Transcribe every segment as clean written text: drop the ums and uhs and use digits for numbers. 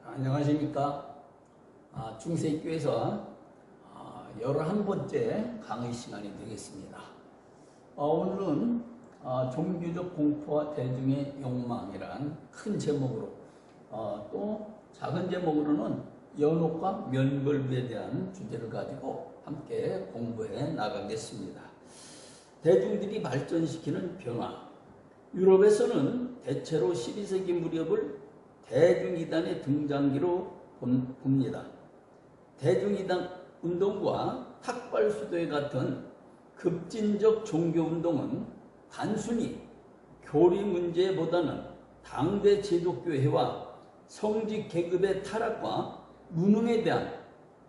안녕하십니까. 중세교에서 11번째 강의 시간이 되겠습니다. 오늘은 종교적 공포와 대중의 욕망이란 큰 제목으로 또 작은 제목으로는 연옥과 면벌부에 대한 주제를 가지고 함께 공부해 나가겠습니다. 대중들이 발전시키는 변화. 유럽에서는 대체로 12세기 무렵을 대중이단의 등장기로 봅니다. 대중이단 운동과 탁발수도회 같은 급진적 종교운동은 단순히 교리 문제보다는 당대 제도교회와 성직 계급의 타락과 무능에 대한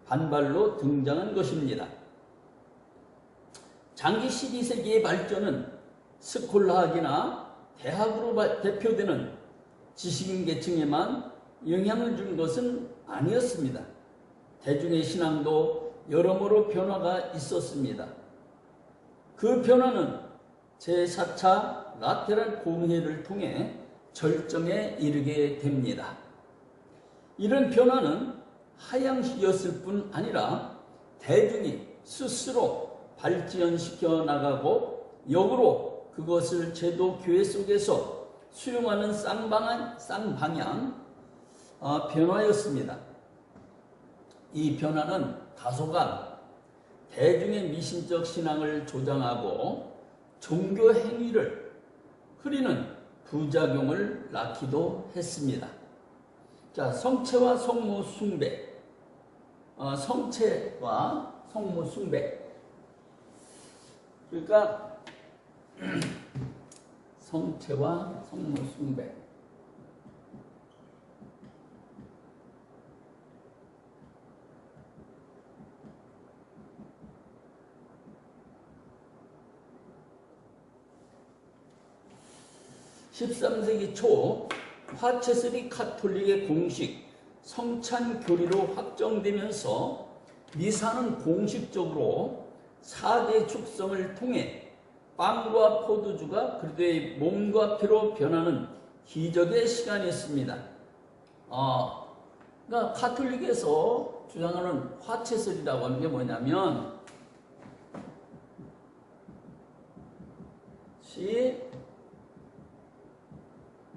반발로 등장한 것입니다. 장기 12세기의 발전은 스콜라학이나 대학으로 대표되는 지식인 계층에만 영향을 준 것은 아니었습니다. 대중의 신앙도 여러모로 변화가 있었습니다. 그 변화는 제4차 라테란 공회를 통해 절정에 이르게 됩니다. 이런 변화는 하향시켰을 뿐 아니라 대중이 스스로 발전시켜 나가고 역으로 그것을 제도 교회 속에서 수용하는 쌍방향 변화였습니다. 이 변화는 다소간 대중의 미신적 신앙을 조장하고 종교 행위를 흐리는 부작용을 낳기도 했습니다. 자, 성체와 성모 숭배. 성체와 성모 숭배. 그러니까 성체와 성모 숭배. (13세기) 초 화채슬이 카톨릭의 공식 성찬 교리로 확정되면서 미사는 공식적으로 4대 축성을 통해 빵과 포도주가 그리스도의 몸과 피로 변하는 기적의 시간이었습니다. 그러니까 카톨릭에서 주장하는 화채슬이라고 하는 게 뭐냐면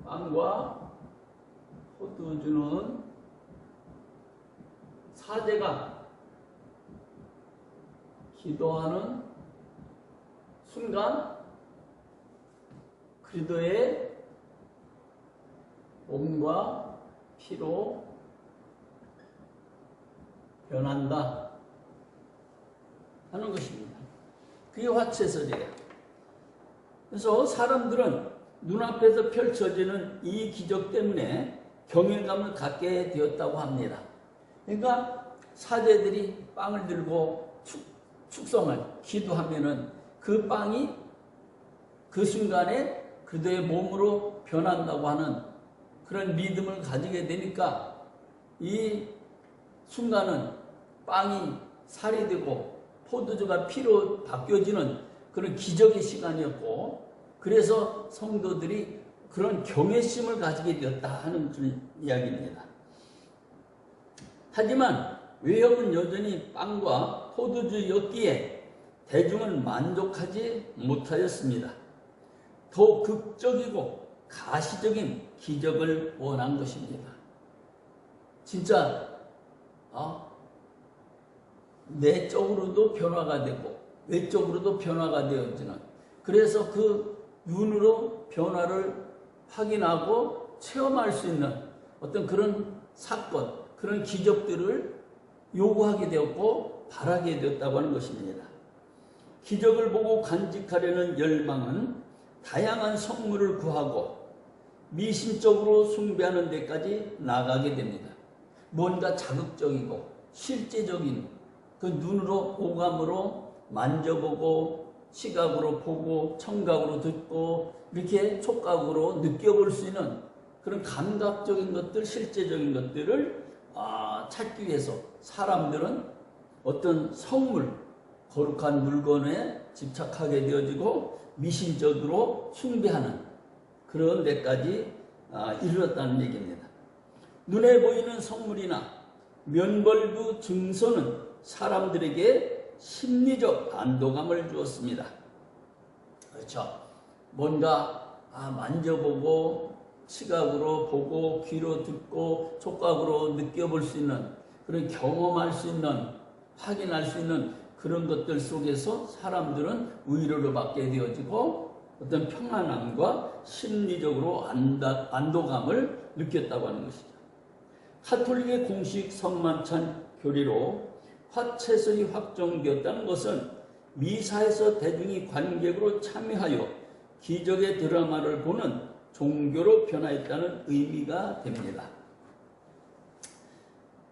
빵과 포도주는 사제가 기도하는 순간 그리스도의 몸과 피로 변한다 하는 것입니다. 그게 화채설이에요. 그래서 사람들은 눈앞에서 펼쳐지는 이 기적 때문에 경외감을 갖게 되었다고 합니다. 그러니까 사제들이 빵을 들고 축성을 기도하면은 그 빵이 그 순간에 그들의 몸으로 변한다고 하는 그런 믿음을 가지게 되니까 이 순간은 빵이 살이 되고 포도주가 피로 바뀌어지는 그런 기적의 시간이었고, 그래서 성도들이 그런 경외심을 가지게 되었다 하는 그런 이야기입니다. 하지만 외형은 여전히 빵과 포도주였기에 대중은 만족하지 못하였습니다. 더 극적이고 가시적인 기적을 원한 것입니다. 진짜 내적으로도 변화가 되고 외적으로도 변화가 되어지는, 그래서 그 눈으로 변화를 확인하고 체험할 수 있는 어떤 그런 사건, 그런 기적들을 요구하게 되었고 바라게 되었다고 하는 것입니다. 기적을 보고 간직하려는 열망은 다양한 성물을 구하고 미신적으로 숭배하는 데까지 나가게 됩니다. 뭔가 자극적이고 실제적인 그 눈으로 오감으로 만져보고 시각으로 보고 청각으로 듣고 이렇게 촉각으로 느껴볼 수 있는 그런 감각적인 것들, 실제적인 것들을 찾기 위해서 사람들은 어떤 성물, 거룩한 물건에 집착하게 되어지고 미신적으로 숭배하는 그런 데까지 이르렀다는 얘기입니다. 눈에 보이는 성물이나 면벌구 증서는 사람들에게 심리적 안도감을 주었습니다. 그렇죠. 뭔가 만져보고 시각으로 보고 귀로 듣고 촉각으로 느껴볼 수 있는 그런 경험할 수 있는 확인할 수 있는 그런 것들 속에서 사람들은 위로를 받게 되어지고 어떤 평안함과 심리적으로 안도감을 느꼈다고 하는 것이죠. 가톨릭의 공식 성만찬 교리로 화채설이 확정되었다는 것은 미사에서 대중이 관객으로 참여하여 기적의 드라마를 보는 종교로 변화했다는 의미가 됩니다.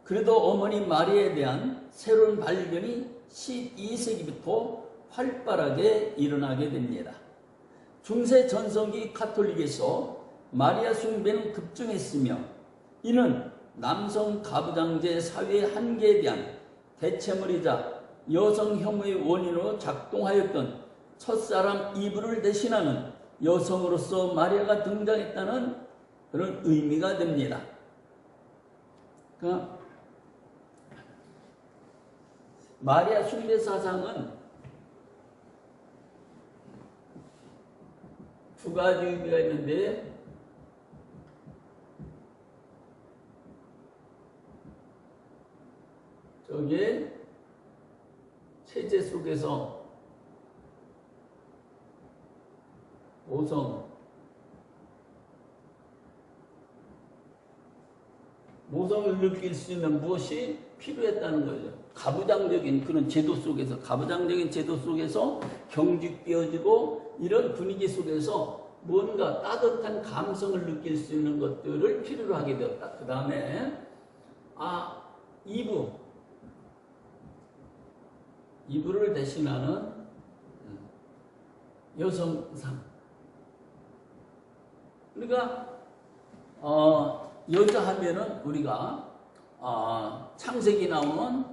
그래도 어머니 마리아에 대한 새로운 발견이 12세기부터 활발하게 일어나게 됩니다. 중세 전성기 가톨릭에서 마리아 숭배는 급증했으며 이는 남성 가부장제 사회의 한계에 대한 대체물이자 여성 혐오의 원인으로 작동하였던 첫사람 이브를 대신하는 여성으로서 마리아가 등장했다는 그런 의미가 됩니다. 그러니까 마리아 숭배 사상은 두 가지 의미가 있는데 저게 체제 속에서 모성을 느낄 수 있는 무엇이 필요했다는 거죠. 가부장적인 그런 제도 속에서 경직되어지고 이런 분위기 속에서 뭔가 따뜻한 감성을 느낄 수 있는 것들을 필요로 하게 되었다. 그 다음에 이브를 대신하는 여성상. 그러니까 여자 하면은 우리가 창세기 나오는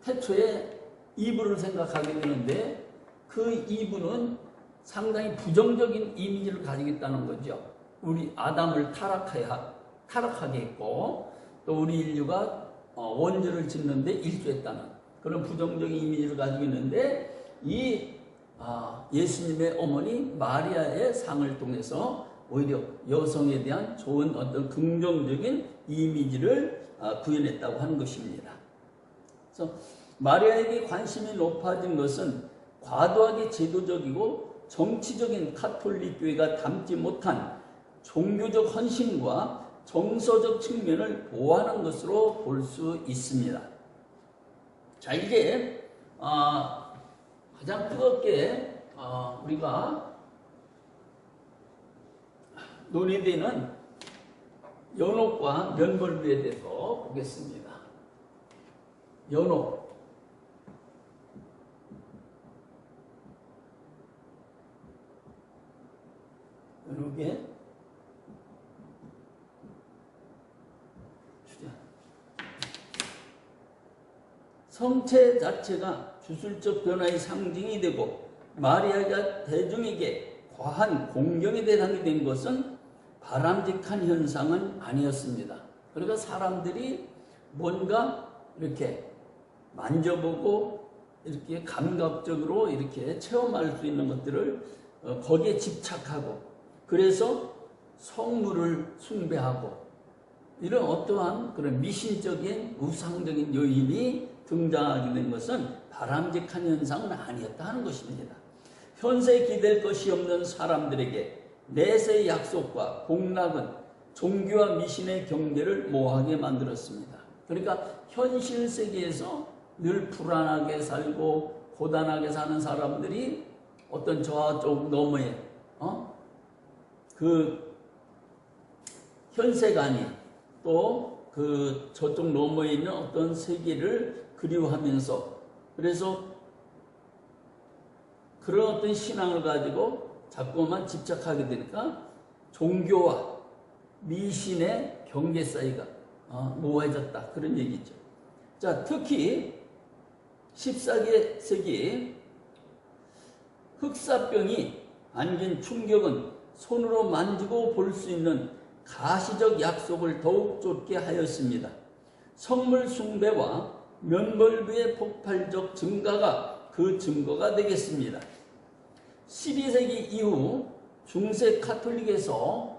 태초에 이브를 생각하게 되는데 그 이브는 상당히 부정적인 이미지를 가지고 있다는 거죠. 우리 아담을 타락하게 했고 또 우리 인류가 원죄를 짓는데 일조했다는 그런 부정적인 이미지를 가지고 있는데 이 예수님의 어머니 마리아의 상을 통해서 오히려 여성에 대한 좋은 어떤 긍정적인 이미지를 구현했다고 하는 것입니다. 그래서 마리아에게 관심이 높아진 것은 과도하게 제도적이고 정치적인 가톨릭 교회가 담지 못한 종교적 헌신과 정서적 측면을 보호하는 것으로 볼 수 있습니다. 자, 이제 가장 뜨겁게 우리가 논의되는 연옥과 면벌부에 대해서 보겠습니다. 연옥. 연옥의 주제. 성체 자체가 주술적 변화의 상징이 되고 마리아가 대중에게 과한 공경의 대상이 된 것은 바람직한 현상은 아니었습니다. 그러니까 사람들이 뭔가 이렇게 만져보고 이렇게 감각적으로 이렇게 체험할 수 있는 것들을 거기에 집착하고 그래서 성물을 숭배하고 이런 어떠한 그런 미신적인 우상적인 요인이 등장하게 된 것은 바람직한 현상은 아니었다 하는 것입니다. 현세에 기댈 것이 없는 사람들에게 내세의 약속과 공락은 종교와 미신의 경계를 모호하게 만들었습니다. 그러니까 현실 세계에서 늘 불안하게 살고 고단하게 사는 사람들이 어떤 저쪽 너머에 그 현세가 아닌 또 그 저쪽 너머에 있는 어떤 세계를 그리워하면서 그래서 그런 어떤 신앙을 가지고 자꾸만 집착하게 되니까 종교와 미신의 경계 사이가 모호해졌다. 그런 얘기죠. 자, 특히 14세기 흑사병이 안긴 충격은 손으로 만지고 볼 수 있는 가시적 약속을 더욱 쫓게 하였습니다. 성물 숭배와 면벌부의 폭발적 증가가 그 증거가 되겠습니다. 12세기 이후 중세 카톨릭에서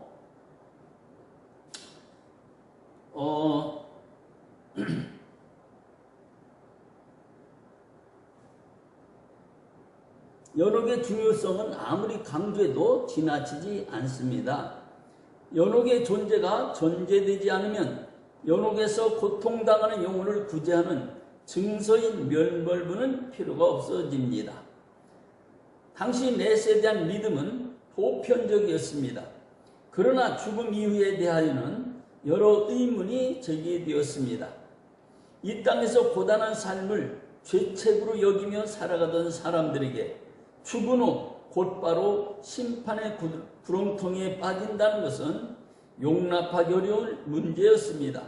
연옥의 중요성은 아무리 강조해도 지나치지 않습니다. 연옥의 존재가 전제되지 않으면 연옥에서 고통당하는 영혼을 구제하는 증서인 면벌부는 필요가 없어집니다. 당시 넷에 대한 믿음은 보편적이었습니다. 그러나 죽음 이후에 대하여는 여러 의문이 제기되었습니다. 이 땅에서 고단한 삶을 죄책으로 여기며 살아가던 사람들에게 죽은 후 곧바로 심판의 구렁텅이에 빠진다는 것은 용납하기 어려운 문제였습니다.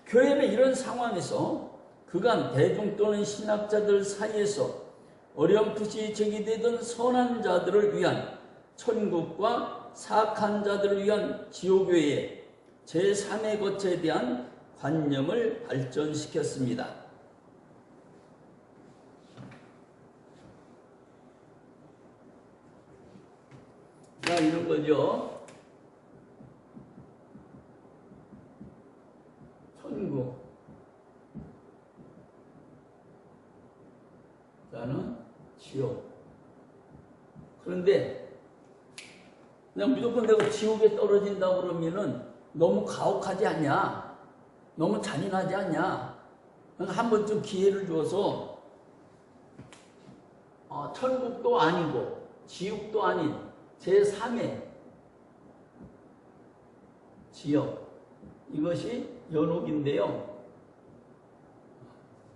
교회는 이런 상황에서 그간 대중 또는 신학자들 사이에서 어렴풋이 제기되던 선한 자들을 위한 천국과 사악한 자들을 위한 지옥 외에 제3의 거처에 대한 관념을 발전시켰습니다. 자, 이런 거죠. 천국. 자는 지옥. 그런데 그냥 무조건 내가 지옥에 떨어진다고 그러면은 너무 가혹하지 않냐? 너무 잔인하지 않냐? 그러니까 한 번쯤 기회를 줘서 천국도 아니고 지옥도 아닌 제3의 지역, 이것이 연옥인데요.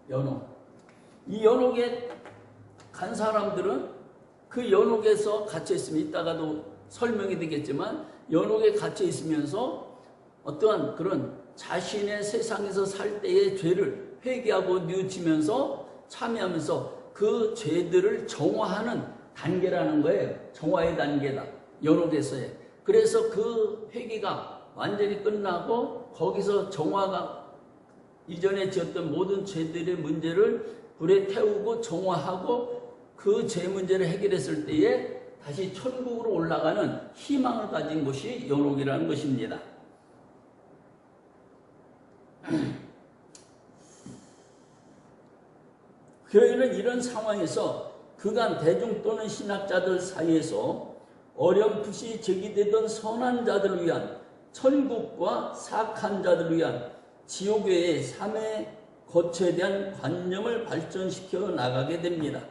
연옥. 이 연옥에 간 사람들은 그 연옥에서 갇혀 있으면 이따가도 설명이 되겠지만 연옥에 갇혀 있으면서 어떠한 그런 자신의 세상에서 살 때의 죄를 회개하고 뉘우치면서 참여하면서 그 죄들을 정화하는 단계라는 거예요. 정화의 단계다. 연옥에서의. 그래서 그 회개가 완전히 끝나고 거기서 정화가 이전에 지었던 모든 죄들의 문제를 불에 태우고 정화하고 그 죄 문제를 해결했을 때에 다시 천국으로 올라가는 희망을 가진 것이 연옥이라는 것입니다. 교회는 이런 상황에서 그간 대중 또는 신학자들 사이에서 어렴풋이 제기되던 선한 자들을 위한 천국과 사악한 자들을 위한 지옥 외의 삶의 거처에 대한 관념을 발전시켜 나가게 됩니다.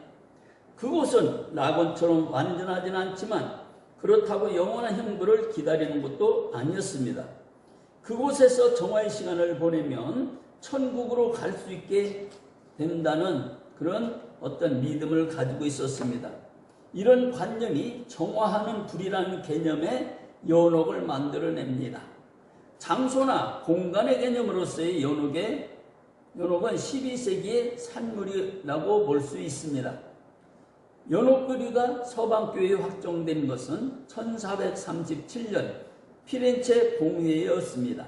그곳은 낙원처럼 완전하진 않지만 그렇다고 영원한 형벌을 기다리는 것도 아니었습니다. 그곳에서 정화의 시간을 보내면 천국으로 갈 수 있게 된다는 그런 어떤 믿음을 가지고 있었습니다. 이런 관념이 정화하는 불이라는 개념의 연옥을 만들어냅니다. 장소나 공간의 개념으로서의 연옥은 12세기의 산물이라고 볼 수 있습니다. 연옥교리가 서방교회에 확정된 것은 1437년 피렌체 공회였습니다.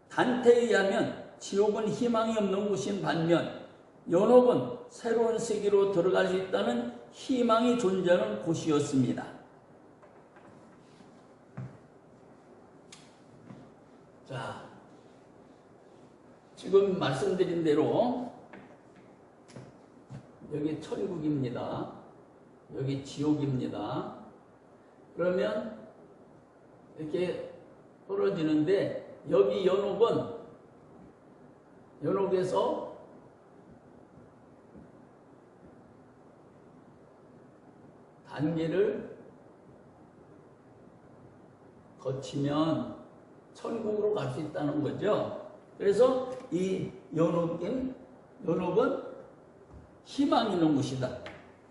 단테에 의하면 지옥은 희망이 없는 곳인 반면 연옥은 새로운 세계로 들어갈 수 있다는 희망이 존재하는 곳이었습니다. 자, 지금 말씀드린 대로 여기 천국입니다. 여기 지옥입니다. 그러면 이렇게 떨어지는데 여기 연옥에서 단계를 거치면 천국으로 갈 수 있다는 거죠. 그래서 이 연옥은 희망이 있는 곳이다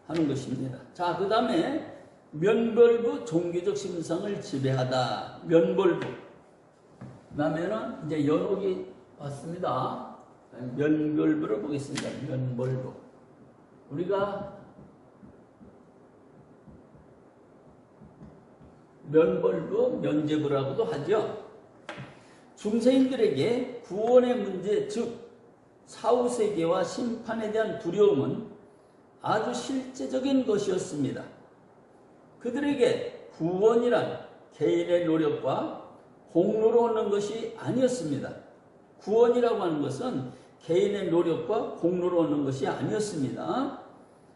하는 것입니다. 자, 그 다음에 면벌부 종교적 심성을 지배하다. 면벌부. 그 다음에는 이제 연옥이 왔습니다. 면벌부를 보겠습니다. 면벌부. 우리가 면벌부, 면죄부라고도 하죠. 중세인들에게 구원의 문제, 즉 사후세계와 심판에 대한 두려움은 아주 실제적인 것이었습니다. 그들에게 구원이란 개인의 노력과 공로로 얻는 것이 아니었습니다. 구원이라고 하는 것은 개인의 노력과 공로로 얻는 것이 아니었습니다.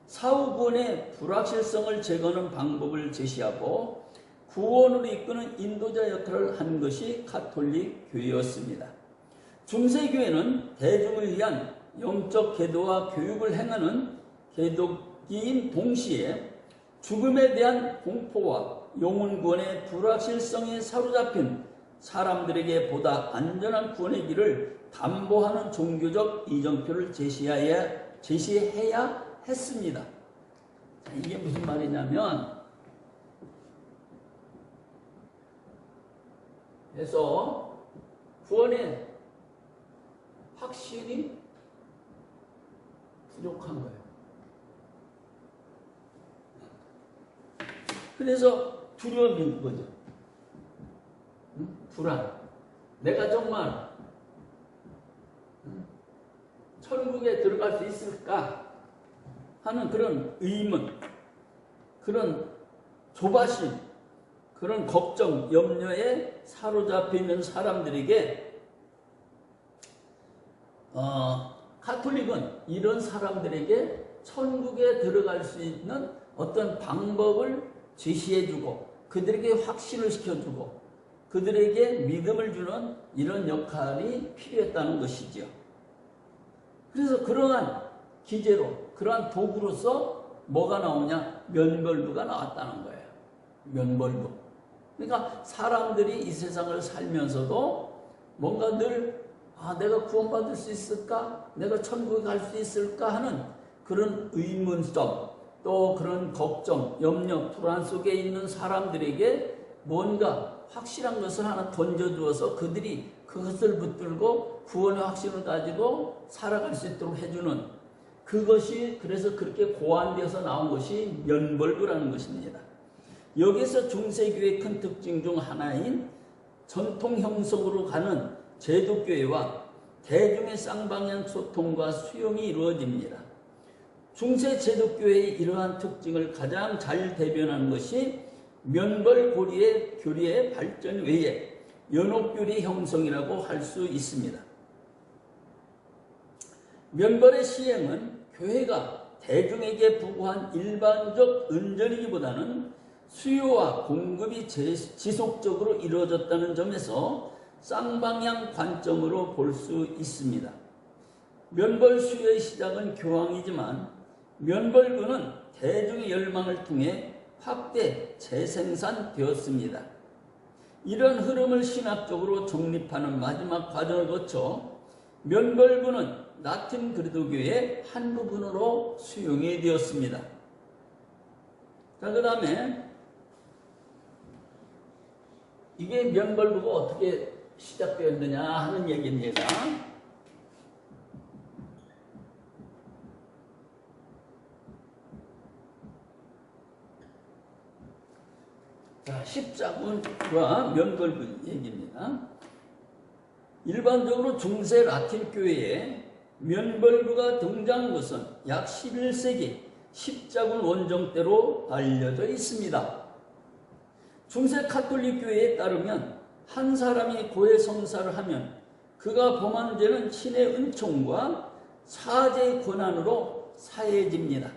사후 구원의 불확실성을 제거하는 방법을 제시하고 구원으로 이끄는 인도자 역할을 하는 것이 가톨릭 교회였습니다. 중세교회는 대중을 위한 영적 계도와 교육을 행하는 계독기인 동시에 죽음에 대한 공포와 영혼 구원의 불확실성에 사로잡힌 사람들에게 보다 안전한 구원의 길을 담보하는 종교적 이정표를 제시해야 했습니다. 이게 무슨 말이냐면, 그래서 구원의 확신이 부족한 거예요. 그래서 두려움인 거죠. 불안. 내가 정말 천국에 들어갈 수 있을까 하는 그런 의문, 그런 조바심, 그런 걱정, 염려에 사로잡혀 있는 사람들에게 가톨릭은 이런 사람들에게 천국에 들어갈 수 있는 어떤 방법을 제시해주고 그들에게 확신을 시켜주고 그들에게 믿음을 주는 이런 역할이 필요했다는 것이죠. 그래서 그러한 기제로, 그러한 도구로서 뭐가 나오냐? 면벌부가 나왔다는 거예요. 면벌부. 그러니까 사람들이 이 세상을 살면서도 뭔가 늘 내가 구원받을 수 있을까? 내가 천국에 갈 수 있을까? 하는 그런 의문점, 또 그런 걱정, 염려, 불안 속에 있는 사람들에게 뭔가 확실한 것을 하나 던져주어서 그들이 그것을 붙들고 구원의 확신을 가지고 살아갈 수 있도록 해주는 그것이, 그래서 그렇게 고안되어서 나온 것이 면벌부라는 것입니다. 여기서 중세교회의 큰 특징 중 하나인 전통 형성으로 가는 제도교회와 대중의 쌍방향 소통과 수용이 이루어집니다. 중세 제도교회의 이러한 특징을 가장 잘 대변하는 것이 면벌고리의 교리의 발전 외에 연옥교리 형성이라고 할 수 있습니다. 면벌의 시행은 교회가 대중에게 부과한 일반적 은전이기보다는 수요와 공급이 지속적으로 이루어졌다는 점에서 쌍방향 관점으로 볼 수 있습니다. 면벌 수요의 시작은 교황이지만 면벌부는 대중의 열망을 통해 확대 재생산되었습니다. 이런 흐름을 신학적으로 정립하는 마지막 과정을 거쳐 면벌부는 라틴 그리스도교의 한 부분으로 수용이 되었습니다. 자, 그 다음에 이게 면벌부가 어떻게 시작되었느냐 하는 얘기입니다. 자, 십자군과 면벌부 얘기입니다. 일반적으로 중세 라틴 교회에 면벌부가 등장한 것은 약 11세기 십자군 원정 때로 알려져 있습니다. 중세 가톨릭 교회에 따르면 한 사람이 고해 성사를 하면 그가 범한 죄는 신의 은총과 사죄의 권한으로 사해집니다.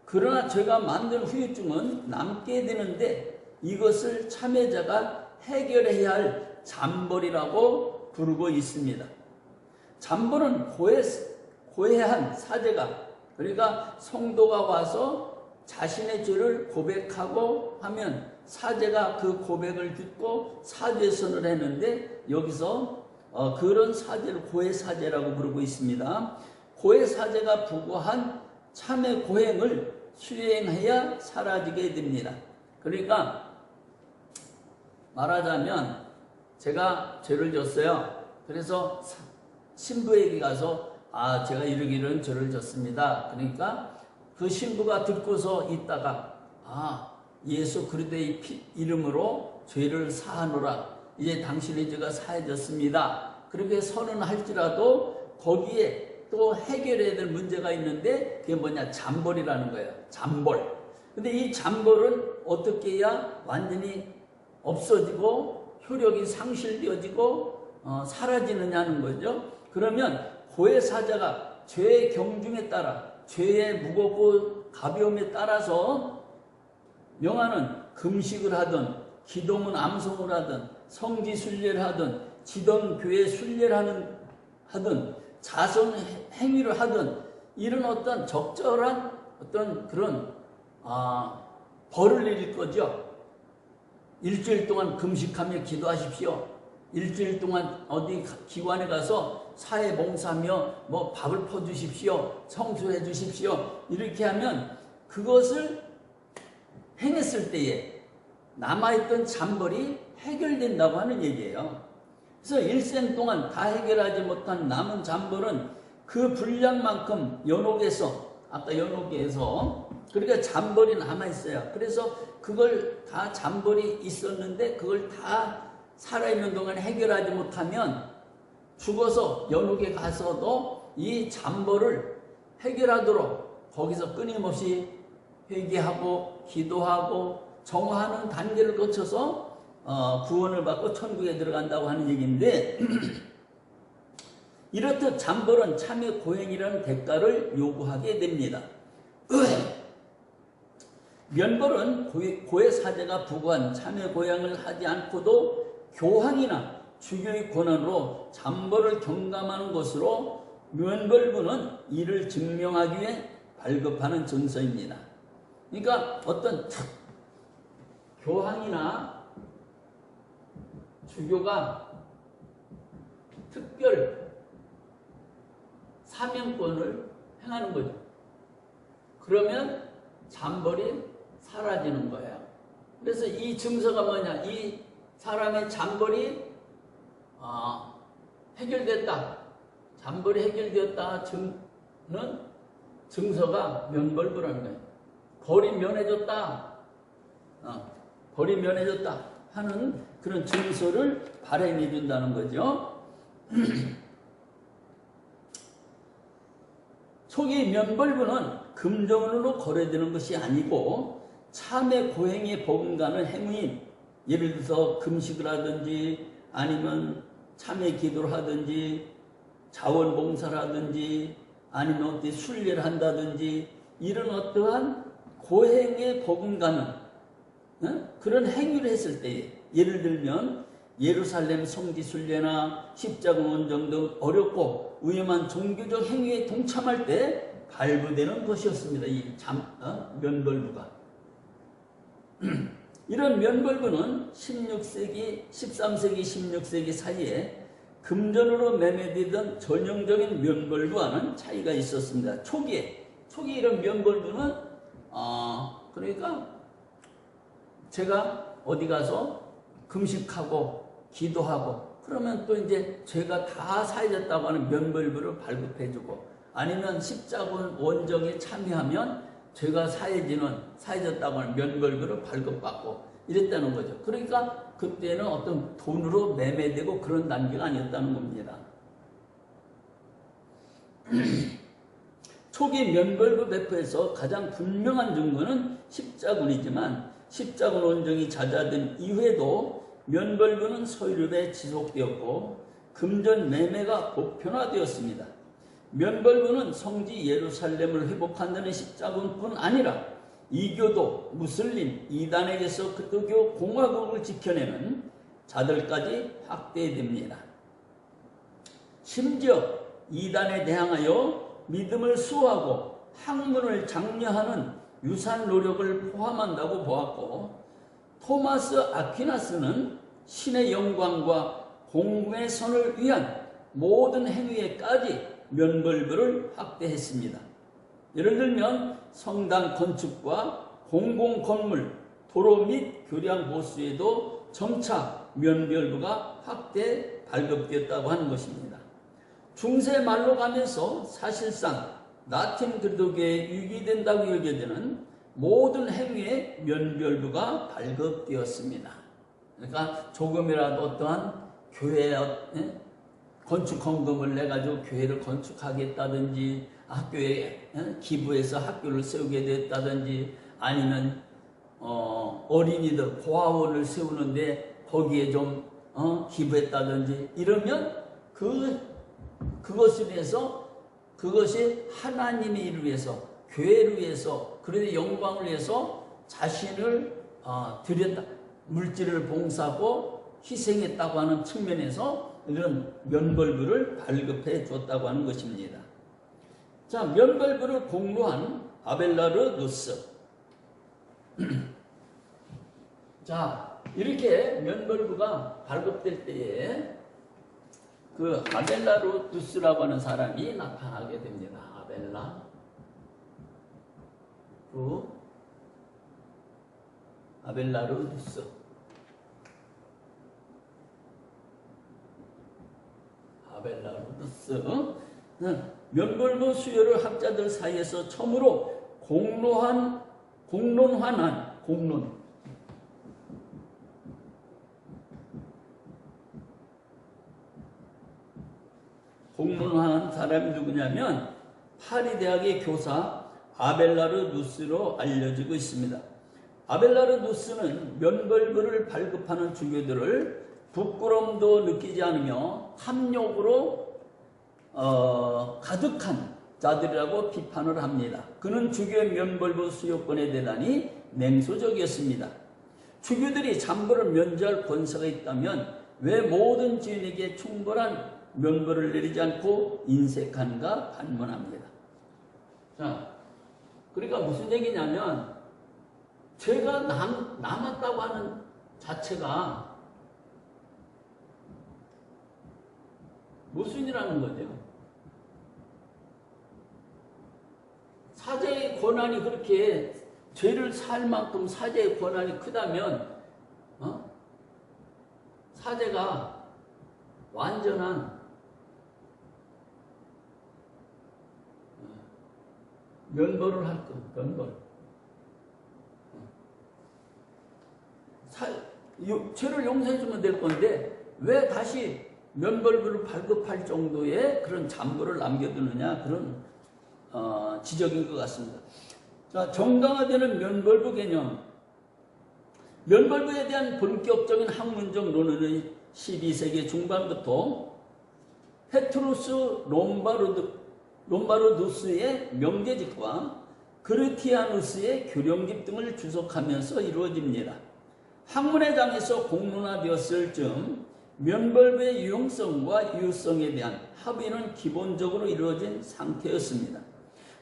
그러나 죄가 만든 후유증은 남게 되는데 이것을 참여자가 해결해야 할 잠벌이라고 부르고 있습니다. 잠벌은 고해한 사제가, 그러니까 성도가 와서 자신의 죄를 고백하고 하면 사제가 그 고백을 듣고 사죄선을 했는데 여기서 그런 사제를 고해사제라고 부르고 있습니다. 고해사제가 부과한 참회 고행을 수행해야 사라지게 됩니다. 그러니까 말하자면 제가 죄를 졌어요. 그래서 신부에게 가서 제가 이러기는 죄를 졌습니다. 그러니까 그 신부가 듣고서 있다가 예수 그리스도의 이름으로 죄를 사하노라. 이제 당신의 죄가 사해졌습니다. 그렇게 선언할지라도 거기에 또 해결해야 될 문제가 있는데 그게 뭐냐? 잠벌이라는 거예요. 잠벌. 근데 이 잠벌은 어떻게 해야 완전히 없어지고 효력이 상실되어지고 사라지느냐는 거죠. 그러면 고해사자가 죄의 경중에 따라 죄의 무겁고 가벼움에 따라서 명하는 금식을 하든 기도문 암송을 하든 성지순례를 하든 지던교회 순례를 하든 자선 행위를 하든 이런 어떤 적절한 어떤 그런 벌을 내릴 거죠. 일주일 동안 금식하며 기도하십시오. 일주일 동안 어디 기관에 가서 사회 봉사하며 뭐 밥을 퍼주십시오. 청소해 주십시오. 이렇게 하면 그것을 행했을 때에 남아있던 잠벌이 해결된다고 하는 얘기예요. 그래서 일생 동안 다 해결하지 못한 남은 잠벌은 그 분량만큼 연옥에서 아까 연옥에서 그러니까 잠벌이 남아있어요. 그래서 그걸 다 잠벌이 있었는데 그걸 다 살아있는 동안 해결하지 못하면 죽어서 연옥에 가서도 이 잠벌을 해결하도록 거기서 끊임없이 회개하고 기도하고 정화하는 단계를 거쳐서 구원을 받고 천국에 들어간다고 하는 얘기인데 이렇듯 잠벌은 참의 고행이라는 대가를 요구하게 됩니다. 면벌은 고해사제가 부과한 참의 고행을 하지 않고도 교황이나 주교의 권한으로 잠벌을 경감하는 것으로 면벌부는 이를 증명하기 위해 발급하는 증서입니다. 그러니까 어떤 교황이나 주교가 특별 사명권을 행하는 거죠. 그러면 잠벌이 사라지는 거예요. 그래서 이 증서가 뭐냐? 이 사람의 잠벌이 해결됐다. 잠벌이 해결되었다. 는 증서가 면벌부라는 거예요. 벌이 면해졌다. 벌이 면해졌다 하는 그런 증서를 발행해 준다는 거죠. 초기 면벌부는 금전으로 거래되는 것이 아니고 참의 고행에 버금가는 행위인, 예를 들어서 금식을 하든지 아니면 참의 기도를 하든지 자원봉사를 하든지 아니면 어디 순례를 한다든지 이런 어떠한 고행에 버금가는 그런 행위를 했을 때에 예를 들면 예루살렘 성지순례나 십자군 원정 등 어렵고 위험한 종교적 행위에 동참할 때 발부되는 것이었습니다. 이 면벌부가. 이런 면벌부는 16세기, 13세기, 16세기 사이에 금전으로 매매되던 전형적인 면벌부와는 차이가 있었습니다. 초기 이런 면벌부는 그러니까 제가 어디 가서 금식하고 기도하고 그러면 또 이제 죄가 다 사해졌다고 하는 면벌부를 발급해주고 아니면 십자군 원정에 참여하면 죄가 사해졌다고 하는 면벌부를 발급받고 이랬다는 거죠. 그러니까 그때는 어떤 돈으로 매매되고 그런 단계가 아니었다는 겁니다. 초기 면벌부 배포에서 가장 분명한 증거는 십자군이지만 십자군 원정이 잦아든 이후에도 면벌부는 서유럽에 지속되었고 금전 매매가 보편화되었습니다. 면벌부는 성지 예루살렘을 회복한다는 십자군뿐 아니라 이교도, 무슬림, 이단에게서 그리스도 공화국을 지켜내는 자들까지 확대됩니다. 심지어 이단에 대항하여 믿음을 수호하고 학문을 장려하는 유산 노력을 포함한다고 보았고 토마스 아퀴나스는 신의 영광과 공공의 선을 위한 모든 행위에까지 면벌부를 확대했습니다. 예를 들면 성당 건축과 공공건물, 도로 및 교량 보수에도 점차 면벌부가 확대 발급되었다고 하는 것입니다. 중세 말로 가면서 사실상 라틴 그리스도교에 유기된다고 여겨지는 모든 행위에 면벌부가 발급되었습니다. 그러니까 조금이라도 어떠한 교회 건축 헌금을 내가지고 교회를 건축하겠다든지 학교에 기부해서 학교를 세우게 됐다든지 아니면 어린이들 고아원을 세우는데 거기에 좀 기부했다든지 이러면 그것을 위해서 그것이 하나님의 일을 위해서 교회를 위해서 그들의 영광을 위해서 자신을 드렸다. 물질을 봉사하고 희생했다고 하는 측면에서 이런 면벌부를 발급해 줬다고 하는 것입니다. 자, 면벌부를 공로한 아벨라르누스. 자, 이렇게 면벌부가 발급될 때에 그 아벨라르누스라고 하는 사람이 나타나게 됩니다. 아벨라르누스. 면벌부 수요를 학자들 사이에서 처음으로 공론화한 사람이 누구냐면 파리 대학의 교사 아벨라르누스로 알려지고 있습니다. 아벨라르누스는 면벌부를 발급하는 주교들을 부끄러움도 느끼지 않으며 탐욕으로 가득한 자들이라고 비판을 합니다. 그는 주교의 면벌부 수요권에 대단히 냉소적이었습니다. 주교들이 잠벌을 면제할 권세가 있다면 왜 모든 지인에게 충분한 면벌을 내리지 않고 인색한가 반문합니다. 자, 그러니까 무슨 얘기냐면 죄가 남았다고 하는 자체가 모순이라는 거죠. 사제의 권한이 그렇게 죄를 살 만큼 사제의 권한이 크다면 사제가 완전한 면벌을 할 것, 면벌. 죄를 용서해주면 될 건데 왜 다시 면벌부를 발급할 정도의 그런 잔부를 남겨두느냐 그런 지적인 것 같습니다. 자, 정당화되는 면벌부 개념. 면벌부에 대한 본격적인 학문적 논의는 12세기 중반부터 페트루스 롬바르두스의 명제집과 그르티아누스의 교령집 등을 주석하면서 이루어집니다. 학문의 장에서 공론화되었을 즈음 면벌부의 유용성과 유효성에 대한 합의는 기본적으로 이루어진 상태였습니다.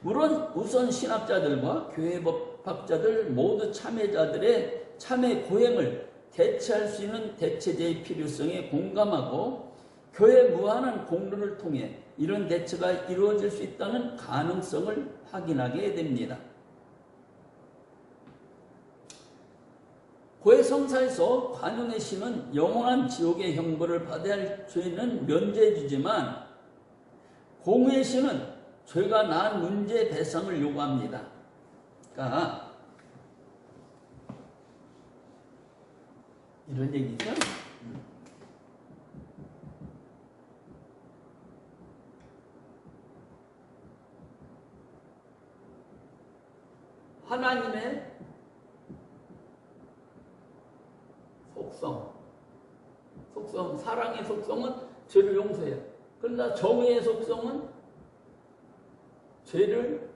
물론 우선 신학자들과 교회법학자들 모두 참여자들의 참여 고행을 대체할 수 있는 대체제의 필요성에 공감하고 교회 무한한 공론을 통해 이런 대처가 이루어질 수 있다는 가능성을 확인하게 됩니다. 고해성사에서 관용의 신은 영원한 지옥의 형벌을 받아야 할 죄는 면제해주지만 공의 신은 죄가 낳은 문제 배상을 요구합니다. 그러니까 이런 얘기죠. 하나님의 속성, 사랑의 속성은 죄를 용서해요. 그러나 정의의 속성은 죄를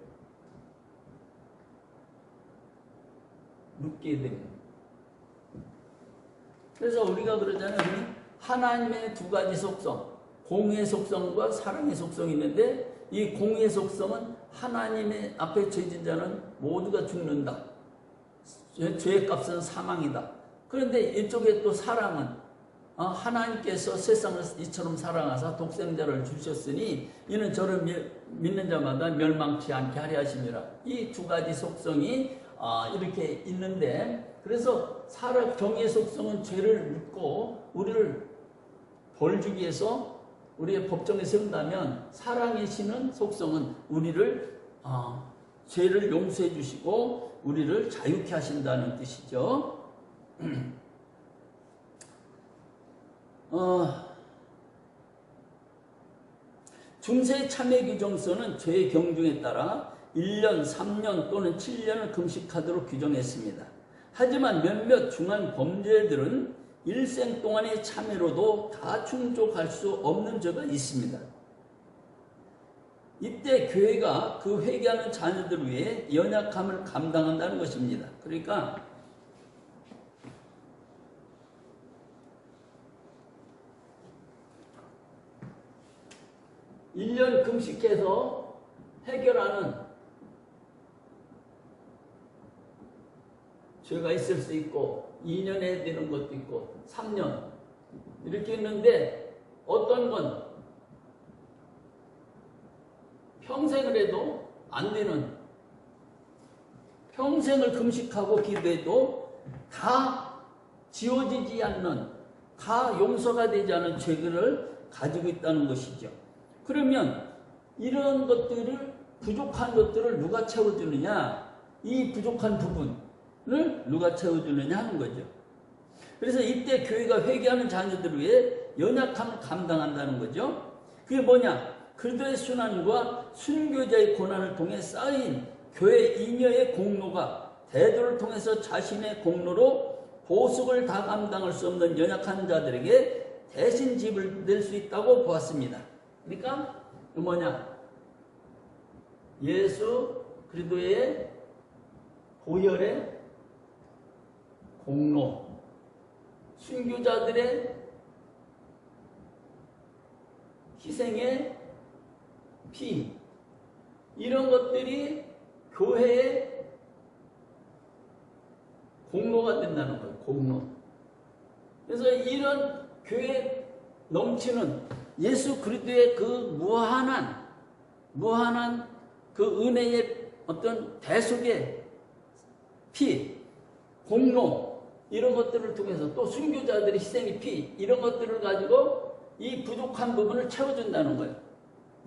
묻게 됩니다. 그래서 우리가 그러잖아요. 하나님의 두 가지 속성, 공의의 속성과 사랑의 속성이 있는데 이 공의의 속성은 하나님의 앞에 죄진 자는 모두가 죽는다. 죄의 값은 사망이다. 그런데 이쪽에 또 사랑은 하나님께서 세상을 이처럼 사랑하사 독생자를 주셨으니 이는 저를 믿는 자마다 멸망치 않게 하려 하심이라. 이 두 가지 속성이 이렇게 있는데 그래서 정의의 속성은 죄를 묻고 우리를 벌 주기 위해서 우리의 법정에 세운다면 사랑의 신은 속성은 우리를 죄를 용서해 주시고 우리를 자유케 하신다는 뜻이죠. 중세 참회 규정서는 죄의 경중에 따라 1년, 3년 또는 7년을 금식하도록 규정했습니다. 하지만 몇몇 중한 범죄들은 일생 동안의 참회로도 다 충족할 수 없는 죄가 있습니다. 이때 교회가 그 회개하는 자녀들을 위해 연약함을 감당한다는 것입니다. 그러니까 1년 금식해서 해결하는 죄가 있을 수 있고 2년 해야 되는 것도 있고 3년 이렇게 있는데 어떤 건 평생을 해도 안 되는, 평생을 금식하고 기도해도 다 지워지지 않는, 다 용서가 되지 않은 죄를 가지고 있다는 것이죠. 그러면 이런 것들을, 부족한 것들을 누가 채워주느냐, 이 부족한 부분을 누가 채워주느냐 하는 거죠. 그래서 이때 교회가 회개하는 자녀들을 위해 연약함을 감당한다는 거죠. 그게 뭐냐? 그리스도의 순환과 순교자의 고난을 통해 쌓인 교회 잉여의 공로가 대도를 통해서 자신의 공로로 보석을 다 감당할 수 없는 연약한 자들에게 대신 집을 낼 수 있다고 보았습니다. 그러니까 뭐냐? 예수 그리스도의 보혈의 공로, 순교자들의 희생의 피, 이런 것들이 교회의 공로가 된다는 거예요. 공로. 그래서 이런 교회에 넘치는 예수 그리스도의 그 무한한 그 은혜의 어떤 대속의 피, 공로, 이런 것들을 통해서 또 순교자들의 희생의 피, 이런 것들을 가지고 이 부족한 부분을 채워준다는 거예요.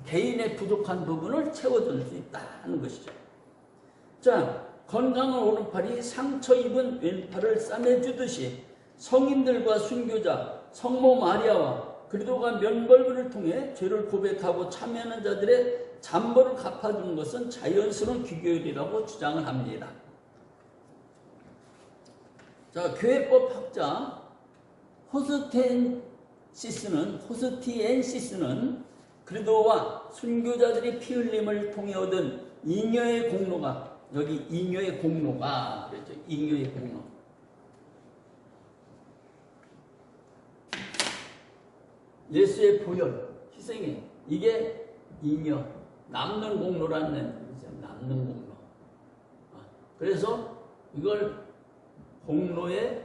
개인의 부족한 부분을 채워줄 수 있다는 것이죠. 자, 건강한 오른팔이 상처 입은 왼팔을 싸매주듯이 성인들과 순교자, 성모 마리아와 그리스도가 면벌분을 통해 죄를 고백하고 참여하는 자들의 잠벌을 갚아주는 것은 자연스러운 귀결이라고 주장을 합니다. 자, 교회법 학자 호스티엔시스는 그리스도와 순교자들이 피 흘림을 통해 얻은 잉여의 공로가, 여기 잉여의 공로가 그랬죠. 잉여의 공로. 예수의 보혈, 희생이, 이게 잉여, 남는 공로라는 얘기죠. 남는 공로. 그래서 이걸 공로의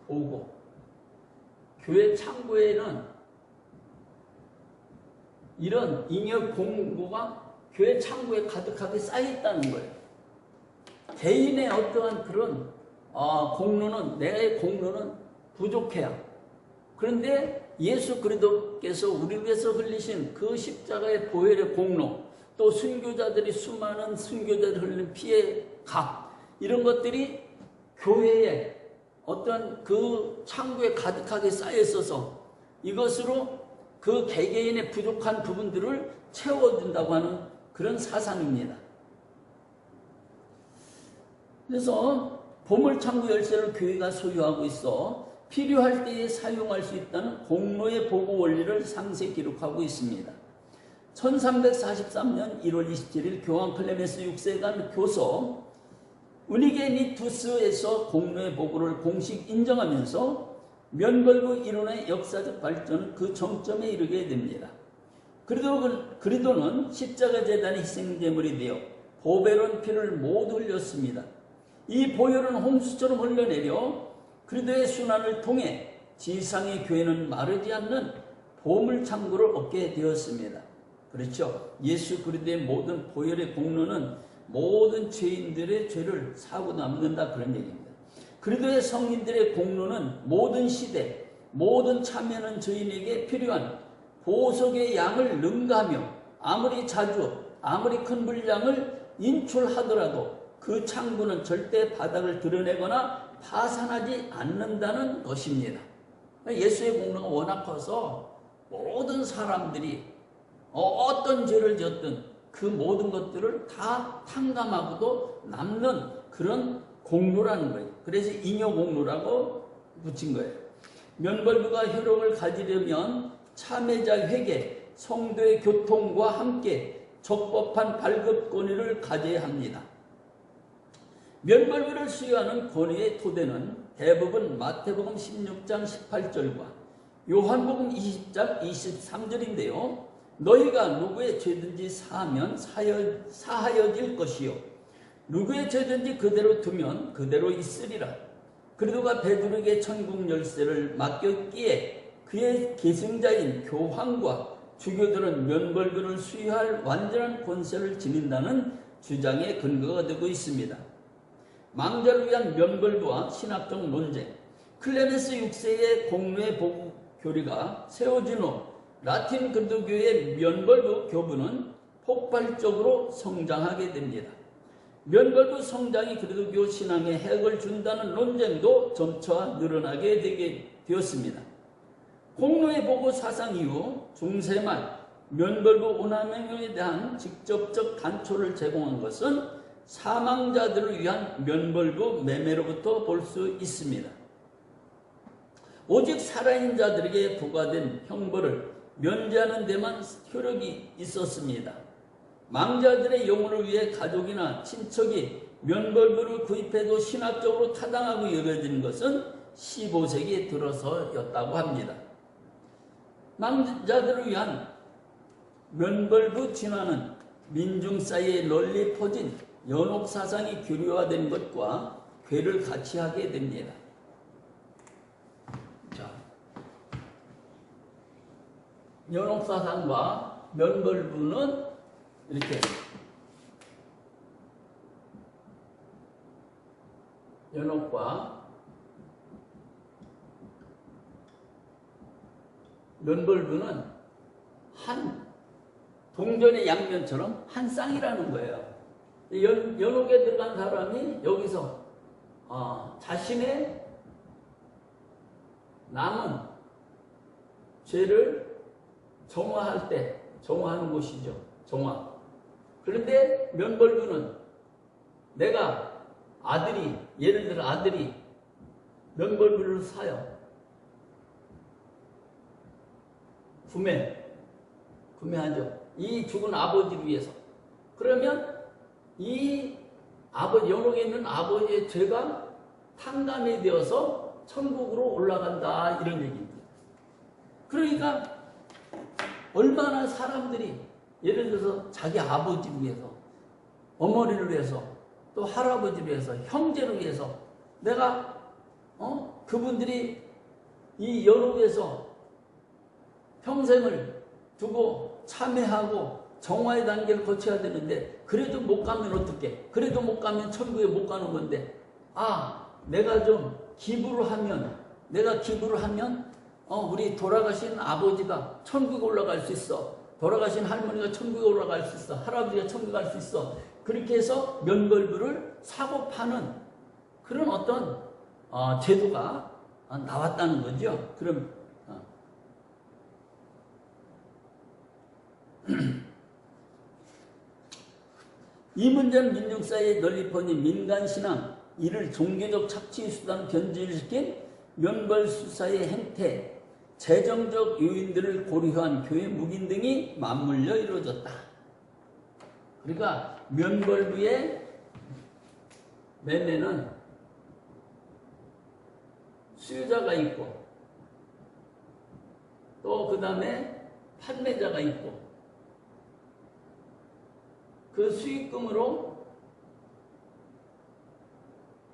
보고, 교회 창고에는 이런 잉여 공고가 교회 창고에 가득하게 쌓여있다는 거예요. 개인의 어떠한 그런 공로는, 내 공로는 부족해요. 그런데 예수 그리스도께서 우리를 위해서 흘리신 그 십자가의 보혈의 공로, 또 순교자들이, 수많은 순교자들이 흘린 피의 값, 이런 것들이 교회에 어떤 그 창고에 가득하게 쌓여 있어서 이것으로 그 개개인의 부족한 부분들을 채워준다고 하는 그런 사상입니다. 그래서 보물창고 열쇠를 교회가 소유하고 있어 필요할 때에 사용할 수 있다는 공로의 보고 원리를 상세히 기록하고 있습니다. 1343년 1월 27일 교황 클레멘스 6세간 교서 우니게니투스에서 공로의 보고를 공식 인정하면서 면벌부 이론의 역사적 발전은 그 정점에 이르게 됩니다. 그리스도는 십자가 제단의 희생제물이 되어 보배로운 피를 모두 흘렸습니다. 이 보혈은 홍수처럼 흘러내려 그리스도의 순환을 통해 지상의 교회는 마르지 않는 보물창고를 얻게 되었습니다. 그렇죠? 예수 그리스도의 모든 보혈의 공로는 모든 죄인들의 죄를 사고 남는다, 그런 얘기입니다. 그리스도의 성인들의 공로는 모든 시대, 모든 참여하는 죄인에게 필요한 보석의 양을 능가하며 아무리 자주, 아무리 큰 분량을 인출하더라도 그 창부는 절대 바닥을 드러내거나 파산하지 않는다는 것입니다. 예수의 공로가 워낙 커서 모든 사람들이 어떤 죄를 지었든 그 모든 것들을 다 탕감하고도 남는 그런 공로라는 거예요. 그래서 잉여 공로라고 붙인 거예요. 면벌부가 효력을 가지려면 참회자 회개, 성도의 교통과 함께 적법한 발급 권위를 가져야 합니다. 면벌부를 수여하는 권위의 토대는 대부분 마태복음 16장 18절과 요한복음 20장 23절인데요. 너희가 누구의 죄든지 사하면 사하여질 것이요 누구의 죄든지 그대로 두면 그대로 있으리라. 그리도가 베드로에게 천국 열쇠를 맡겼기에 그의 계승자인 교황과 주교들은 면벌부를 수여할 완전한 권세를 지닌다는 주장의 근거가 되고 있습니다. 망자를 위한 면벌부와 신학적 논쟁, 클레멘스 6세의 공로의 보고 교리가 세워진 후 라틴 그리스도교의 면벌부 교부는 폭발적으로 성장하게 됩니다. 면벌부 성장이 그리스도교 신앙에 해악을 준다는 논쟁도 점차 늘어나게 되었습니다. 공로의 보고 사상 이후 중세말 면벌부 운항에 대한 직접적 단초를 제공한 것은 사망자들을 위한 면벌부 매매로부터 볼 수 있습니다. 오직 살아있는 자들에게 부과된 형벌을 면제하는 데만 효력이 있었습니다. 망자들의 영혼을 위해 가족이나 친척이 면벌부를 구입해도 신학적으로 타당하고 여겨지는 것은 15세기에 들어서였다고 합니다. 망자들을 위한 면벌부 진화는 민중 사이에 널리 퍼진 연옥 사상이 교류화된 것과 괴를 같이 하게 됩니다. 자, 연옥 사상과 면벌부는 이렇게 연옥과 면벌부는 한 동전의 양면처럼 한 쌍이라는 거예요. 연옥에 들어간 사람이 여기서 자신의 남은 죄를 정화할 때 정화하는 곳이죠. 정화. 그런데 면벌부는 내가 아들이 예를 들어 아들이 면벌부를 사요. 구매하죠. 이 죽은 아버지를 위해서. 그러면 이 연옥에 있는 아버지의 죄가 탕감이 되어서 천국으로 올라간다 이런 얘기입니다. 그러니까 얼마나 사람들이 예를 들어서 자기 아버지를 위해서, 어머니를 위해서, 또 할아버지를 위해서, 형제를 위해서 내가 그분들이 이 연옥에서 평생을 두고 참회하고 정화의 단계를 거쳐야 되는데 그래도 못 가면 어떡해? 그래도 못 가면 천국에 못 가는 건데 내가 좀 기부를 하면 우리 돌아가신 아버지가 천국에 올라갈 수 있어. 돌아가신 할머니가 천국에 올라갈 수 있어. 할아버지가 천국에 갈 수 있어. 그렇게 해서 면벌부를 사고 파는 그런 어떤 제도가 나왔다는 거죠. 그럼 이 문제는 민중사회에 널리 퍼진 민간신앙, 이를 종교적 착취수단 변질시킨 면벌수사의 행태, 재정적 요인들을 고려한 교회 묵인 등이 맞물려 이루어졌다. 그러니까 면벌부의 매매는 수요자가 있고 또 그 다음에 판매자가 있고 그 수익금으로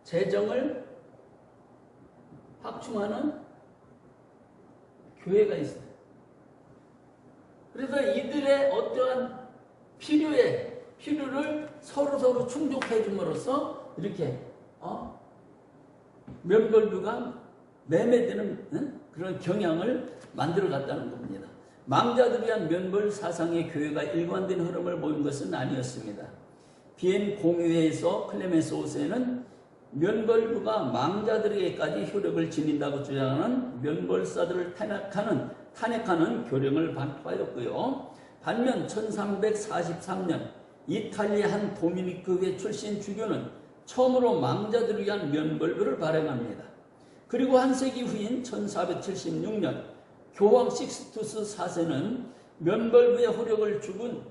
재정을 확충하는 교회가 있어요. 그래서 이들의 어떠한 필요를 서로 충족해 줌으로써 이렇게 면벌부가 매매되는 그런 경향을 만들어 갔다는 겁니다. 망자들을 위한 면벌 사상의 교회가 일관된 흐름을 보인 것은 아니었습니다. 비엔 공유회에서 클레멘스 5세는 면벌부가 망자들에게까지 효력을 지닌다고 주장하는 면벌사들을 탄핵하는 교령을 발표하였고요. 반면 1343년 이탈리아 한 도미니크회 출신 주교는 처음으로 망자들을 위한 면벌부를 발행합니다. 그리고 한 세기 후인 1476년 교황 식스투스 4세는 면벌부의 효력을 죽은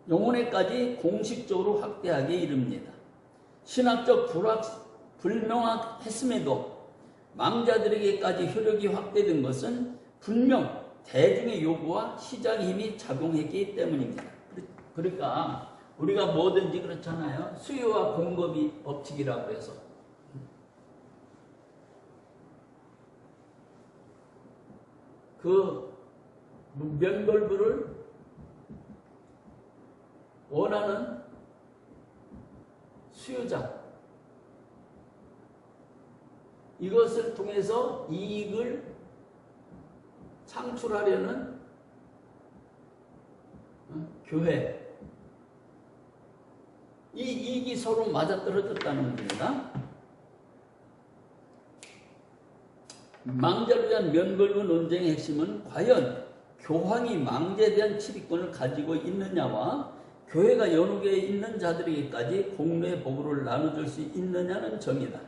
영혼에까지 공식적으로 확대하게 이릅니다. 신학적 불명확했음에도 망자들에게까지 효력이 확대된 것은 분명 대중의 요구와 시장의 힘이 작용했기 때문입니다. 그러니까 우리가 뭐든지 그렇잖아요. 수요와 공급이 법칙이라고 해서. 그 면벌부를 원하는 수요자, 이것을 통해서 이익을 창출하려는 교회, 이 이익이 서로 맞아떨어졌다는 겁니다. 망자를 위한 면벌부 논쟁의 핵심은 과연 교황이 망자에 대한 치리권을 가지고 있느냐와 교회가 연옥에 있는 자들에게까지 공로의 보고를 나눠줄 수 있느냐는 점이다.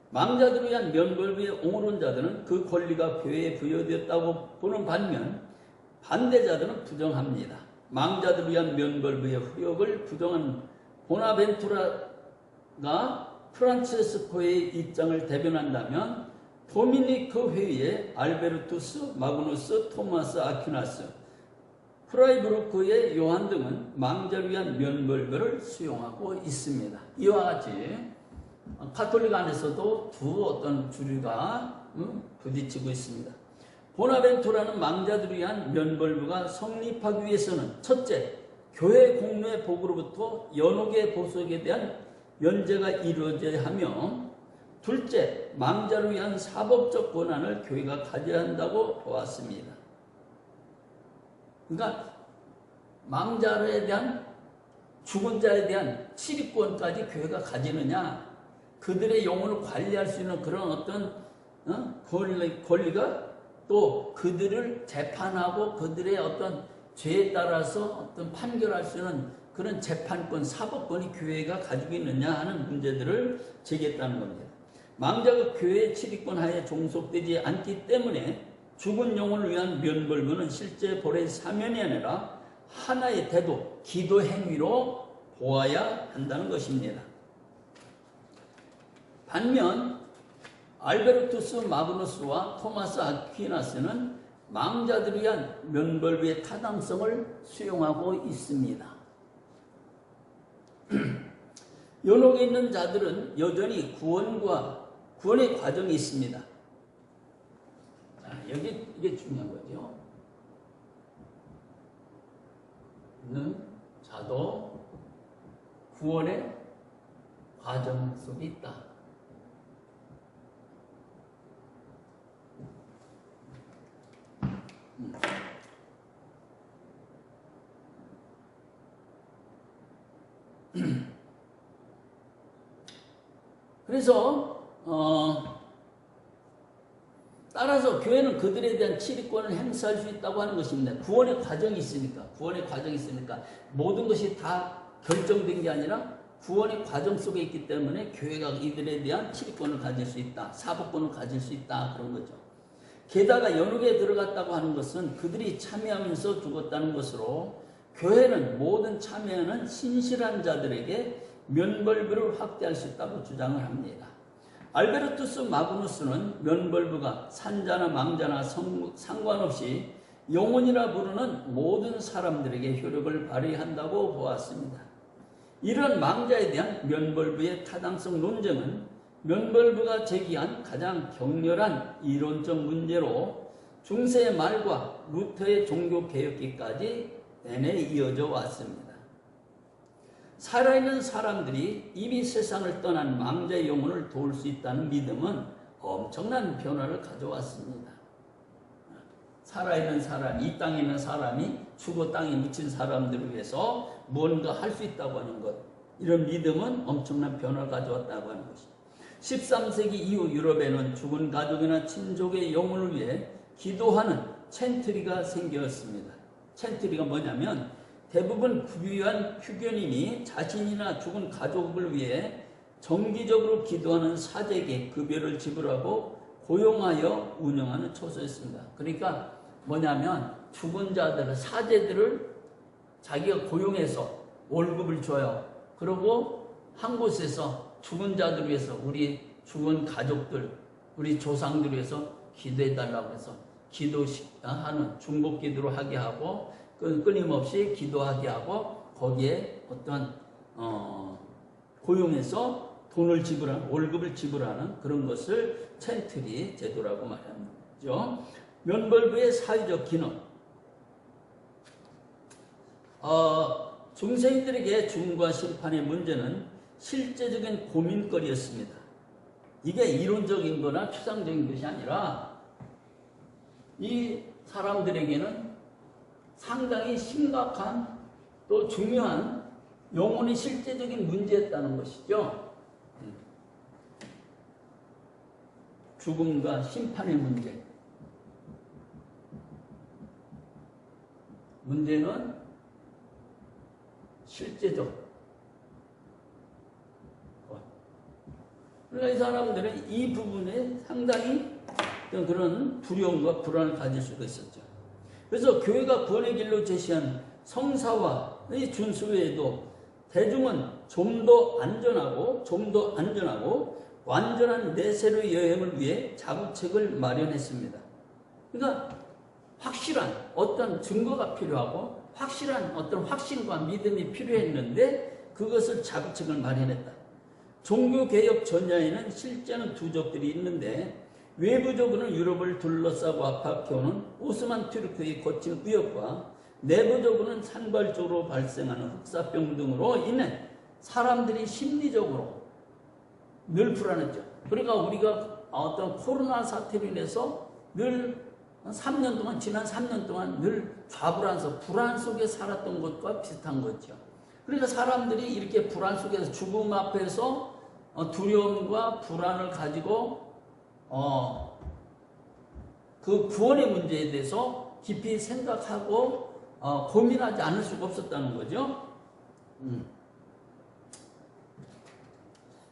망자들을 위한 면벌부의 옹호론자들은 그 권리가 교회에 부여되었다고 보는 반면 반대자들은 부정합니다. 망자들을 위한 면벌부의 효력을 부정한 보나벤투라가 프란체스코의 입장을 대변한다면 도미니크 회의의 알베르투스, 마그누스, 토마스 아퀴나스, 프라이부르크의 요한 등은 망자를 위한 면벌부를 수용하고 있습니다. 이와 같이 가톨릭 안에서도 두 어떤 주류가 부딪히고 있습니다. 보나벤투라는 망자들을 위한 면벌부가 성립하기 위해서는 첫째, 교회 공로의 복으로부터 연옥의 보석에 대한 면제가 이루어져야 하며, 둘째, 망자를 위한 사법적 권한을 교회가 가져야 한다고 보았습니다. 그러니까 망자에 대한, 죽은 자에 대한 치리권까지 교회가 가지느냐, 그들의 영혼을 관리할 수 있는 그런 어떤 권리가, 또 그들을 재판하고 그들의 어떤 죄에 따라서 어떤 판결할 수 있는 그런 재판권, 사법권이 교회가 가지고 있느냐 하는 문제들을 제기했다는 겁니다. 망자가 교회의 치리권 하에 종속되지 않기 때문에 죽은 영혼을 위한 면벌부는 실제 벌의 사면이 아니라 하나의 태도, 기도 행위로 보아야 한다는 것입니다. 반면 알베르투스 마그누스와 토마스 아퀴나스는 망자들을 위한 면벌부의 타당성을 수용하고 있습니다. 연옥에 있는 자들은 여전히 구원의 과정이 있습니다. 자, 이게 중요한 거죠. 있는 자도 구원의 과정 속에 있다. 그래서 따라서 교회는 그들에 대한 치리권을 행사할 수 있다고 하는 것입니다. 구원의 과정이 있으니까 모든 것이 다 결정된 게 아니라 구원의 과정 속에 있기 때문에 교회가 이들에 대한 치리권을 가질 수 있다, 사법권을 가질 수 있다, 그런 거죠. 게다가 연옥에 들어갔다고 하는 것은 그들이 참여하면서 죽었다는 것으로 교회는 모든 참여하는 신실한 자들에게 면벌부를 확대할 수 있다고 주장을 합니다. 알베르투스 마그누스는 면벌부가 산자나 망자나 상관없이 영혼이라 부르는 모든 사람들에게 효력을 발휘한다고 보았습니다. 이런 망자에 대한 면벌부의 타당성 논쟁은 면벌부가 제기한 가장 격렬한 이론적 문제로 중세의 말과 루터의 종교개혁기까지 내내 이어져 왔습니다. 살아있는 사람들이 이미 세상을 떠난 망자의 영혼을 도울 수 있다는 믿음은 엄청난 변화를 가져왔습니다. 살아있는 사람, 이 땅에 있는 사람이 죽어 땅에 묻힌 사람들을 위해서 뭔가 할 수 있다고 하는 것, 이런 믿음은 엄청난 변화를 가져왔다고 하는 것입니다. 13세기 이후 유럽에는 죽은 가족이나 친족의 영혼을 위해 기도하는 챈트리가 생겼습니다. 챈트리가 뭐냐면 대부분 부유한 휴교인이 자신이나 죽은 가족을 위해 정기적으로 기도하는 사제에게 급여를 지불하고 고용하여 운영하는 처소였습니다. 그러니까 뭐냐면 죽은 자들을, 사제들을 자기가 고용해서 월급을 줘요. 그리고 한 곳에서 죽은 자들 위해서, 우리 죽은 가족들, 우리 조상들 위해서 기도해달라고 해서 기도하는 중복 기도를 하게 하고 끊임없이 기도하게 하고 거기에 어떤 고용해서 돈을 지불하는, 월급을 지불하는 그런 것을 챈트리 제도라고 말합니다. 면벌부의 사회적 기능. 중세인들에게 죽음과 심판의 문제는 실제적인 고민거리였습니다. 이게 이론적인 거나 추상적인 것이 아니라 이 사람들에게는 상당히 심각한 또 중요한 영혼의 실제적인 문제였다는 것이죠. 죽음과 심판의 문제. 문제는 실제적. 그러니까 이 사람들은 이 부분에 상당히 그런 두려움과 불안을 가질 수가 있었죠. 그래서 교회가 구원의 길로 제시한 성사와의 준수 외에도 대중은 좀 더 안전하고 완전한 내세로의 여행을 위해 자구책을 마련했습니다. 그러니까 확실한 어떤 증거가 필요하고 확실한 어떤 확신과 믿음이 필요했는데 그것을 자구책을 마련했다. 종교개혁 전야에는 실제는 두 적들이 있는데 외부적으로는 유럽을 둘러싸고 압박해오는 오스만 튀르크의 거친 위협과 내부적으로는 산발적으로 발생하는 흑사병 등으로 인해 사람들이 심리적으로 늘 불안했죠. 그러니까 우리가 어떤 코로나 사태로 인해서 늘 3년 동안, 지난 3년 동안 늘 좌불안서, 불안 속에 살았던 것과 비슷한 거죠. 그러니까 사람들이 이렇게 불안 속에서 죽음 앞에서 두려움과 불안을 가지고 그 구원의 문제에 대해서 깊이 생각하고 고민하지 않을 수가 없었다는 거죠.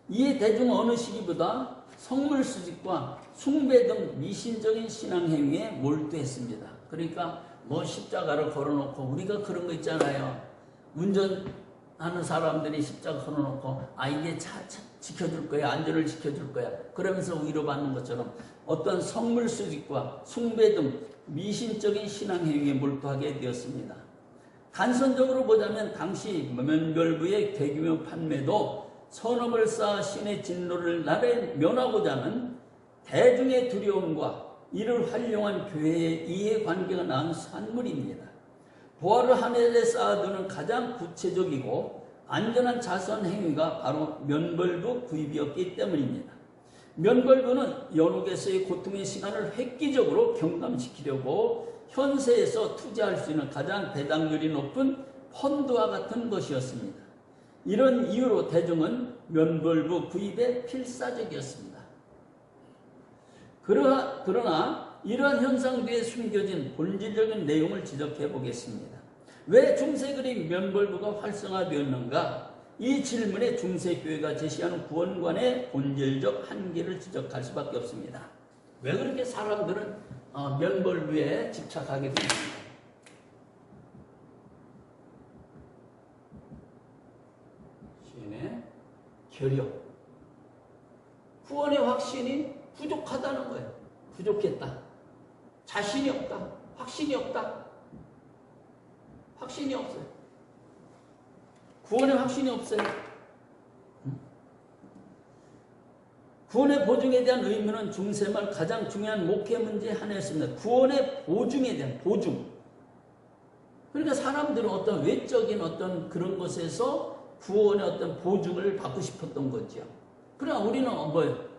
이에 대중은 어느 시기보다 성물 수집과 숭배 등 미신적인 신앙 행위에 몰두했습니다. 그러니까 뭐 십자가를 걸어놓고 우리가 그런 거 있잖아요. 운전하는 사람들이 십자가 걸어놓고 이게 차 지켜줄 거야, 안전을 지켜줄 거야, 그러면서 위로받는 것처럼 어떤 성물 수집과 숭배 등 미신적인 신앙 행위에 몰두하게 되었습니다. 단선적으로 보자면 당시 면별부의 대규모 판매도 선업을 쌓아 신의 진로를 나래 면하고자 하는 대중의 두려움과 이를 활용한 교회의 이해관계가 낳은 산물입니다. 보화를 하늘에 쌓아두는 가장 구체적이고 안전한 자선 행위가 바로 면벌부 구입이었기 때문입니다. 면벌부는 연옥에서의 고통의 시간을 획기적으로 경감시키려고 현세에서 투자할 수 있는 가장 배당률이 높은 펀드와 같은 것이었습니다. 이런 이유로 대중은 면벌부 구입에 필사적이었습니다. 그러나 이러한 현상 뒤에 숨겨진 본질적인 내용을 지적해 보겠습니다. 왜 중세그리 면벌부가 활성화되었는가? 이 질문에 중세교회가 제시하는 구원관의 본질적 한계를 지적할 수밖에 없습니다. 왜 그렇게 사람들은 면벌부에 집착하게 됩니까? 신의 결여. 구원의 확신이 부족하다는 거예요. 부족했다. 자신이 없다. 확신이 없다. 확신이 없어요. 구원의 확신이 없어요. 구원의 보증에 대한 의무는 중세말 가장 중요한 목회 문제 하나였습니다. 구원의 보증에 대한 보증. 그러니까 사람들은 어떤 외적인 어떤 그런 것에서 구원의 어떤 보증을 받고 싶었던 거죠. 그러나 우리는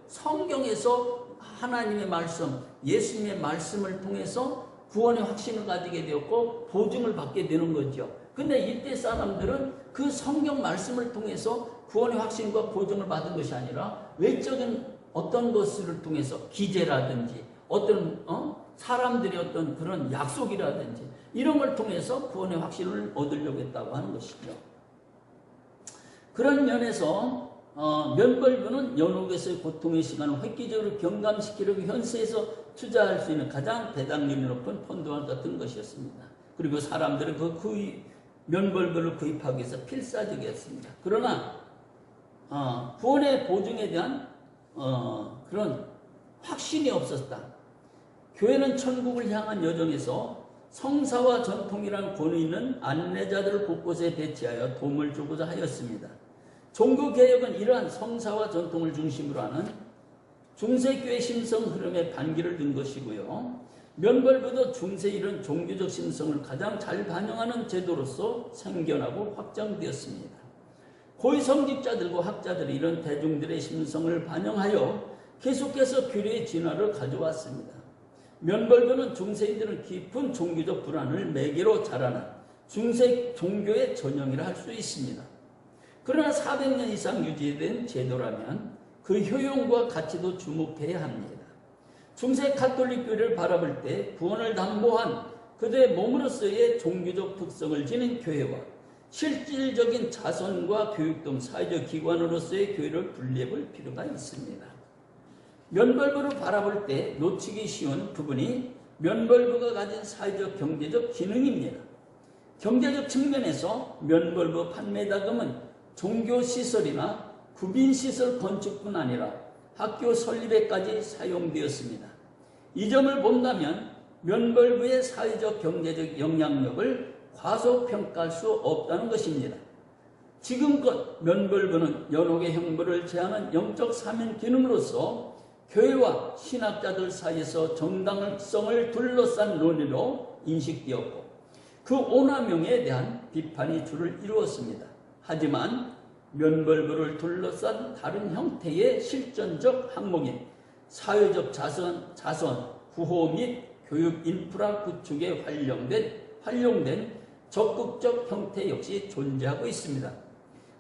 성경에서 하나님의 말씀, 예수님의 말씀을 통해서 구원의 확신을 가지게 되었고 보증을 받게 되는 거죠. 근데 이때 사람들은 그 성경 말씀을 통해서 구원의 확신과 보증을 받은 것이 아니라 외적인 어떤 것을 통해서 기제라든지 어떤 사람들의 어떤 그런 약속이라든지 이런 걸 통해서 구원의 확신을 얻으려고 했다고 하는 것이죠. 그런 면에서 면벌부는 연옥에서의 고통의 시간을 획기적으로 경감시키려고 현세에서 투자할 수 있는 가장 배당률이 높은 펀드와 같은 것이었습니다. 그리고 사람들은 그 면벌부를 구입하기 위해서 필사적이었습니다. 그러나 구원의 보증에 대한 그런 확신이 없었다. 교회는 천국을 향한 여정에서 성사와 전통이라는 권위 있는 안내자들을 곳곳에 배치하여 도움을 주고자 하였습니다. 종교개혁은 이러한 성사와 전통을 중심으로 하는 중세교회 심성 흐름에 반기를 든 것이고요. 면벌부도 중세 이런 종교적 심성을 가장 잘 반영하는 제도로서 생겨나고 확장되었습니다. 고위 성직자들과 학자들이 이런 대중들의 심성을 반영하여 계속해서 교리의 진화를 가져왔습니다. 면벌부는 중세인들은 깊은 종교적 불안을 매개로 자라는 중세 종교의 전형이라 할 수 있습니다. 그러나 400년 이상 유지된 제도라면 그 효용과 가치도 주목해야 합니다. 중세 가톨릭 교회를 바라볼 때 구원을 담보한 그들의 몸으로서의 종교적 특성을 지닌 교회와 실질적인 자선과 교육 등 사회적 기관으로서의 교회를 분리해볼 필요가 있습니다. 면벌부를 바라볼 때 놓치기 쉬운 부분이 면벌부가 가진 사회적 경제적 기능입니다. 경제적 측면에서 면벌부 판매자금은 종교시설이나 구빈시설 건축뿐 아니라 학교 설립에까지 사용되었습니다. 이 점을 본다면 면벌부의 사회적 경제적 영향력을 과소평가할 수 없다는 것입니다. 지금껏 면벌부는 연옥의 형벌을 제하는 영적 사명 기능으로서 교회와 신학자들 사이에서 정당성을 둘러싼 논의로 인식되었고 그 오남용에 대한 비판이 주를 이루었습니다. 하지만 면벌부를 둘러싼 다른 형태의 실전적 항목인 사회적 자선, 구호 및 교육 인프라 구축에 활용된 적극적 형태 역시 존재하고 있습니다.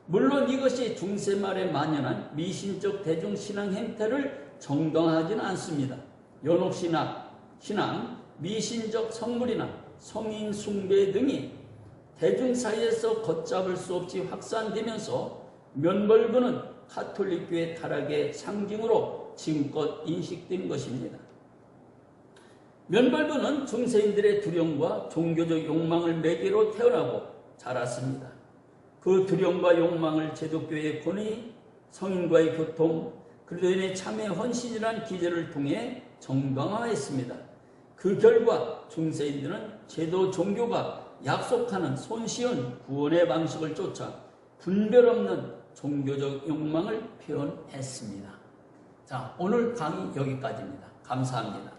물론 이것이 중세 말에 만연한 미신적 대중신앙 행태를 정당화하지는 않습니다. 연옥신앙, 미신적 성물이나 성인 숭배 등이 대중 사이에서 걷잡을 수 없이 확산되면서 면벌부는 가톨릭교회 타락의 상징으로 지금껏 인식된 것입니다. 면벌부는 중세인들의 두려움과 종교적 욕망을 매개로 태어나고 자랐습니다. 그 두려움과 욕망을 제독교회의 권위, 성인과의 교통, 그리스도인의 참회 헌신이라는 기제를 통해 정당화했습니다. 그 결과 중세인들은 제도 종교가 약속하는 손쉬운 구원의 방식을 쫓아 분별 없는 종교적 욕망을 표현했습니다. 자, 오늘 강의 여기까지입니다. 감사합니다.